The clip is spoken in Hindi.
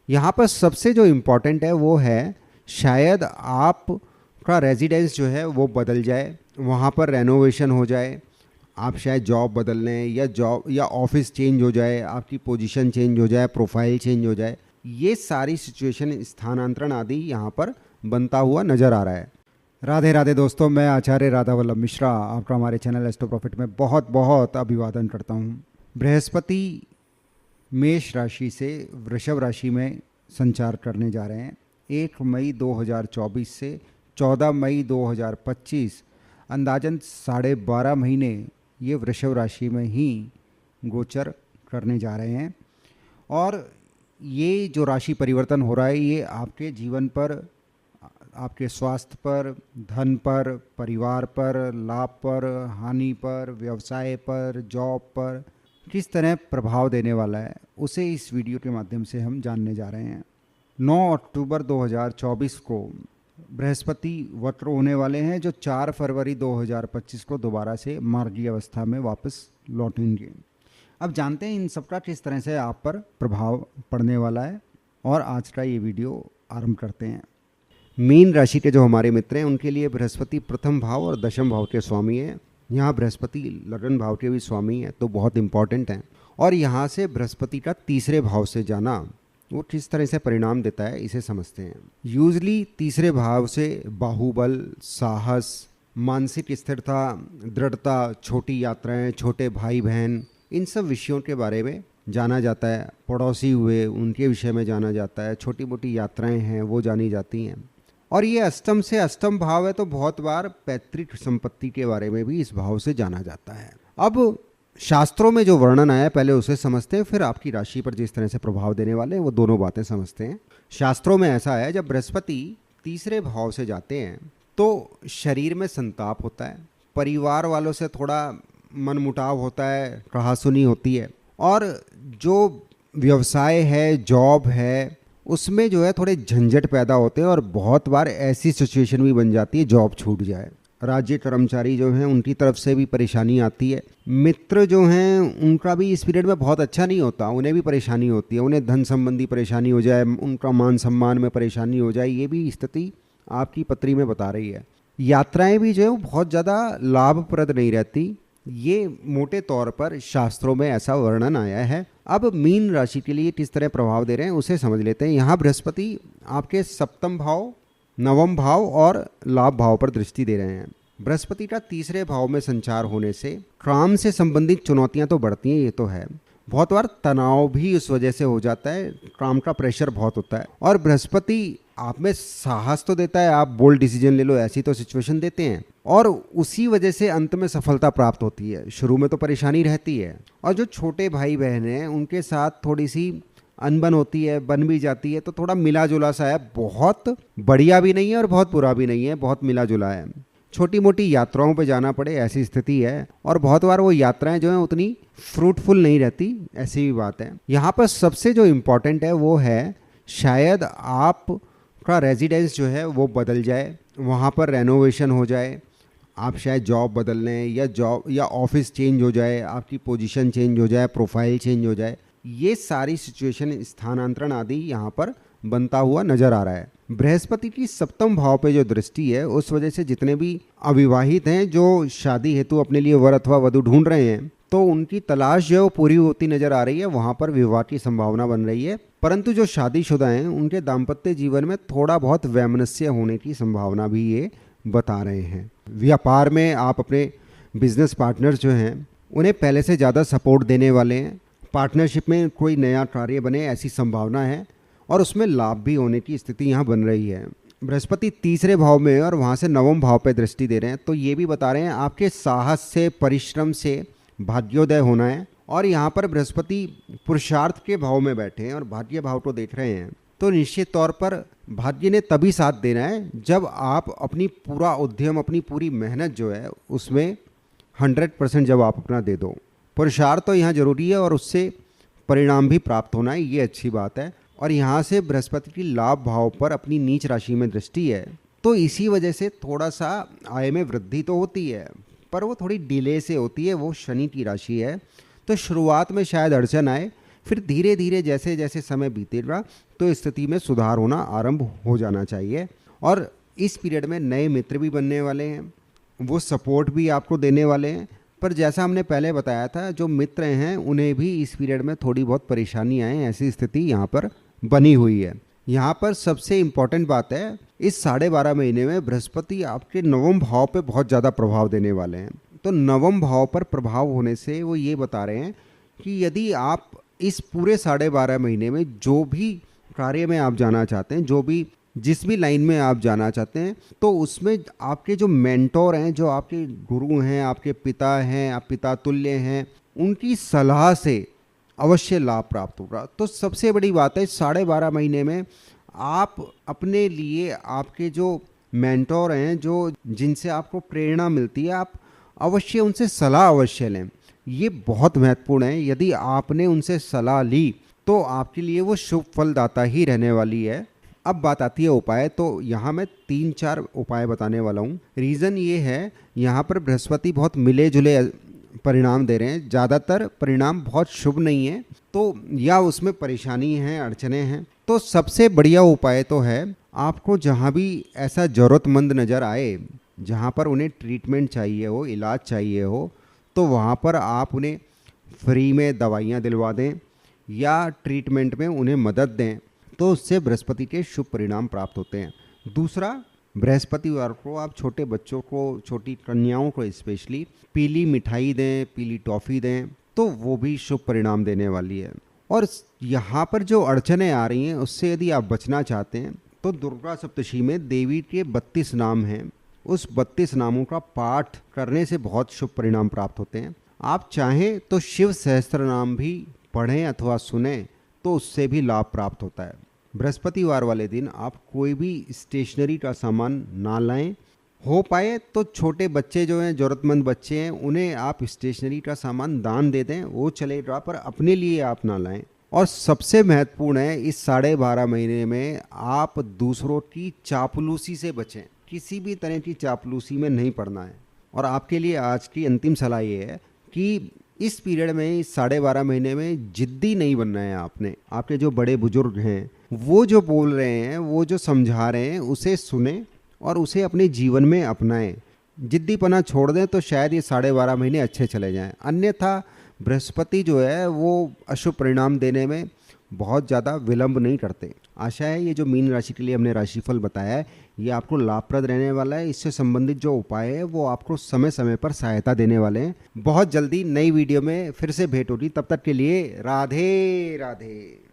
यहाँ पर सबसे जो इम्पोर्टेंट है वो है शायद आपका रेजिडेंस जो है वो बदल जाए, वहाँ पर रेनोवेशन हो जाए, आप शायद जॉब बदल लें या जॉब या ऑफिस चेंज हो जाए, आपकी पोजीशन चेंज हो जाए, प्रोफाइल चेंज हो जाए। ये सारी सिचुएशन, स्थानांतरण आदि यहाँ पर बनता हुआ नज़र आ रहा है। राधे राधे दोस्तों, मैं आचार्य राधा वल्लभ मिश्रा आपका हमारे चैनल एस्ट्रो प्रॉफिट में बहुत बहुत अभिवादन करता हूँ। बृहस्पति मेष राशि से वृषभ राशि में संचार करने जा रहे हैं 1 मई 2024 से 14 मई 2025, अंदाजन 12.5 महीने ये वृषभ राशि में ही गोचर करने जा रहे हैं। और ये जो राशि परिवर्तन हो रहा है ये आपके जीवन पर, आपके स्वास्थ्य पर, धन पर, परिवार पर, लाभ पर, हानि पर, व्यवसाय पर, जॉब पर किस तरह प्रभाव देने वाला है उसे इस वीडियो के माध्यम से हम जानने जा रहे हैं। 9 अक्टूबर 2024 को बृहस्पति वक्र होने वाले हैं, जो 4 फरवरी 2025 को दोबारा से मार्गीय अवस्था में वापस लौटेंगे। अब जानते हैं इन सबका किस तरह से आप पर प्रभाव पड़ने वाला है और आज का ये वीडियो आरंभ करते हैं। मीन राशि के जो हमारे मित्र हैं उनके लिए बृहस्पति प्रथम भाव और दशम भाव के स्वामी हैं। यहाँ बृहस्पति लगन भाव के भी स्वामी हैं, तो बहुत इंपॉर्टेंट हैं। और यहाँ से बृहस्पति का तीसरे भाव से जाना वो किस तरह से परिणाम देता है इसे समझते हैं। यूजली तीसरे भाव से बाहुबल, साहस, मानसिक स्थिरता, दृढ़ता, छोटी यात्राएं, छोटे भाई बहन, इन सब विषयों के बारे में जाना जाता है। पड़ोसी हुए उनके विषय में जाना जाता है, छोटी मोटी यात्राएं हैं वो जानी जाती हैं। और ये अष्टम से अष्टम भाव है, तो बहुत बार पैतृक संपत्ति के बारे में भी इस भाव से जाना जाता है। अब शास्त्रों में जो वर्णन आया पहले उसे समझते हैं, फिर आपकी राशि पर जिस तरह से प्रभाव देने वाले हैं वो दोनों बातें समझते हैं। शास्त्रों में ऐसा है, जब बृहस्पति तीसरे भाव से जाते हैं तो शरीर में संताप होता है, परिवार वालों से थोड़ा मनमुटाव होता है, कहासुनी होती है, और जो व्यवसाय है, जॉब है, उसमें जो है थोड़े झंझट पैदा होते हैं और बहुत बार ऐसी सिचुएशन भी बन जाती है जॉब छूट जाए। राज्य कर्मचारी जो हैं उनकी तरफ से भी परेशानी आती है। मित्र जो हैं उनका भी इस पीरियड में बहुत अच्छा नहीं होता, उन्हें भी परेशानी होती है, उन्हें धन संबंधी परेशानी हो जाए, उनका मान सम्मान में परेशानी हो जाए, ये भी स्थिति आपकी पत्री में बता रही है। यात्राएं भी जो है वो बहुत ज़्यादा लाभप्रद नहीं रहती, ये मोटे तौर पर शास्त्रों में ऐसा वर्णन आया है। अब मीन राशि के लिए किस तरह प्रभाव दे रहे हैं उसे समझ लेते हैं। यहाँ बृहस्पति आपके सप्तम भाव, नवम भाव और लाभ भाव पर दृष्टि दे रहे हैं। बृहस्पति का तीसरे भाव में संचार होने से काम से संबंधित चुनौतियां तो बढ़ती हैं, ये तो है। बहुत बार तनाव भी उस वजह से हो जाता है, काम का प्रेशर बहुत होता है। और बृहस्पति आप में साहस तो देता है, आप बोल्ड डिसीजन ले लो ऐसी तो सिचुएशन देते हैं, और उसी वजह से अंत में सफलता प्राप्त होती है। शुरू में तो परेशानी रहती है, और जो छोटे भाई बहन हैं उनके साथ थोड़ी सी अनबन होती है, बन भी जाती है, तो थोड़ा मिला जुला सा है। बहुत बढ़िया भी नहीं है और बहुत बुरा भी नहीं है, बहुत मिला जुला है। छोटी मोटी यात्राओं पे जाना पड़े ऐसी स्थिति है, और बहुत बार वो यात्राएं जो हैं उतनी फ्रूटफुल नहीं रहती, ऐसी भी बात है। यहाँ पर सबसे जो इम्पोर्टेंट है वो है शायद आपका रेजिडेंस जो है वो बदल जाए, वहाँ पर रेनोवेशन हो जाए, आप शायद जॉब बदल लें या जॉब या ऑफिस चेंज हो जाए, आपकी पोजीशन चेंज हो जाए, प्रोफाइल चेंज हो जाए। ये सारी सिचुएशन, स्थानांतरण आदि यहाँ पर बनता हुआ नजर आ रहा है। बृहस्पति की सप्तम भाव पे जो दृष्टि है उस वजह से जितने भी अविवाहित हैं जो शादी हेतु अपने लिए वर अथवा वधू ढूंढ रहे हैं, तो उनकी तलाश जो पूरी होती नजर आ रही है, वहां पर विवाह की संभावना बन रही है। परंतु जो शादीशुदा हैं उनके दाम्पत्य जीवन में थोड़ा बहुत वैमनस्य होने की संभावना भी ये बता रहे हैं। व्यापार में आप अपने बिजनेस पार्टनर्स जो हैं उन्हें पहले से ज़्यादा सपोर्ट देने वाले हैं। पार्टनरशिप में कोई नया कार्य बने ऐसी संभावना है, और उसमें लाभ भी होने की स्थिति यहाँ बन रही है। बृहस्पति तीसरे भाव में और वहाँ से नवम भाव पर दृष्टि दे रहे हैं, तो ये भी बता रहे हैं आपके साहस से, परिश्रम से भाग्योदय होना है। और यहाँ पर बृहस्पति पुरुषार्थ के भाव में बैठे हैं और भाग्य भाव को देख रहे हैं, तो निश्चित तौर पर भाग्य ने तभी साथ देना है जब आप अपनी पूरा उद्यम, अपनी पूरी मेहनत जो है उसमें 100% जब आप अपना दे दो। पुरुषार्थ तो यहाँ जरूरी है और उससे परिणाम भी प्राप्त होना है, ये अच्छी बात है। और यहाँ से बृहस्पति की लाभ भाव पर अपनी नीच राशि में दृष्टि है, तो इसी वजह से थोड़ा सा आय में वृद्धि तो होती है, पर वो थोड़ी डिले से होती है। वो शनि की राशि है, तो शुरुआत में शायद अड़चन आए, फिर धीरे धीरे जैसे जैसे समय बीतेगा तो स्थिति में सुधार होना आरंभ हो जाना चाहिए। और इस पीरियड में नए मित्र भी बनने वाले हैं, वो सपोर्ट भी आपको देने वाले हैं। पर जैसा हमने पहले बताया था, जो मित्र हैं उन्हें भी इस पीरियड में थोड़ी बहुत परेशानी आए, ऐसी स्थिति यहाँ पर बनी हुई है। यहाँ पर सबसे इम्पॉर्टेंट बात है, इस 12.5 महीने में बृहस्पति आपके नवम भाव पे बहुत ज़्यादा प्रभाव देने वाले हैं। तो नवम भाव पर प्रभाव होने से वो ये बता रहे हैं कि यदि आप इस पूरे 12.5 महीने में जो भी कार्य में आप जाना चाहते हैं, जो भी जिस भी लाइन में आप जाना चाहते हैं, तो उसमें आपके जो मेंटोर हैं, जो आपके गुरु हैं, आपके पिता हैं, आप पिता तुल्य हैं, उनकी सलाह से अवश्य लाभ प्राप्त होगा। तो सबसे बड़ी बात है, 12.5 महीने में आप अपने लिए आपके जो मेंटोर हैं, जो जिनसे आपको प्रेरणा मिलती है, आप अवश्य उनसे सलाह अवश्य लें। ये बहुत महत्वपूर्ण है। यदि आपने उनसे सलाह ली तो आपके लिए वो शुभ फलदाता ही रहने वाली है। अब बात आती है उपाय। तो यहाँ मैं 3-4 उपाय बताने वाला हूँ। रीज़न ये है, यहाँ पर बृहस्पति बहुत मिले जुले परिणाम दे रहे हैं, ज़्यादातर परिणाम बहुत शुभ नहीं है, तो या उसमें परेशानी है, अड़चने हैं। तो सबसे बढ़िया उपाय तो है, आपको जहाँ भी ऐसा ज़रूरतमंद नज़र आए, जहाँ पर उन्हें ट्रीटमेंट चाहिए हो, इलाज चाहिए हो, तो वहाँ पर आप उन्हें फ्री में दवाइयाँ दिलवा दें या ट्रीटमेंट में उन्हें मदद दें, तो उससे बृहस्पति के शुभ परिणाम प्राप्त होते हैं। दूसरा, बृहस्पतिवार को आप छोटे बच्चों को, छोटी कन्याओं को स्पेशली पीली मिठाई दें, पीली टॉफ़ी दें, तो वो भी शुभ परिणाम देने वाली है। और यहाँ पर जो अड़चनें आ रही हैं, उससे यदि आप बचना चाहते हैं तो दुर्गा सप्तशी में देवी के 32 नाम हैं, उस 32 नामों का पाठ करने से बहुत शुभ परिणाम प्राप्त होते हैं। आप चाहें तो शिव सहस्त्र नाम भी पढ़ें अथवा सुने, तो उससे भी लाभ प्राप्त होता है। बृहस्पतिवार वाले दिन आप कोई भी स्टेशनरी का सामान ना लाएं। हो पाए तो छोटे बच्चे जो हैं, ज़रूरतमंद बच्चे हैं, उन्हें आप स्टेशनरी का सामान दान दे दें, वो चलेगा, पर अपने लिए आप ना लाएं। और सबसे महत्वपूर्ण है, इस 12.5 महीने में आप दूसरों की चापलूसी से बचें। किसी भी तरह की चापलूसी में नहीं पड़ना है। और आपके लिए आज की अंतिम सलाह ये है कि इस पीरियड में, इस 12.5 महीने में जिद्दी नहीं बनना है आपने। आपके जो बड़े बुजुर्ग हैं, वो जो बोल रहे हैं, वो जो समझा रहे हैं, उसे सुने और उसे अपने जीवन में अपनाएं। जिद्दीपना छोड़ दें तो शायद ये 12.5 महीने अच्छे चले जाएं। अन्यथा बृहस्पति जो है वो अशुभ परिणाम देने में बहुत ज़्यादा विलंब नहीं करते। आशा है ये जो मीन राशि के लिए हमने राशिफल बताया है, ये आपको लाभप्रद रहने वाला है। इससे संबंधित जो उपाय है वो आपको समय समय पर सहायता देने वाले हैं। बहुत जल्दी नई वीडियो में फिर से भेंट होगी। तब तक के लिए राधे राधे।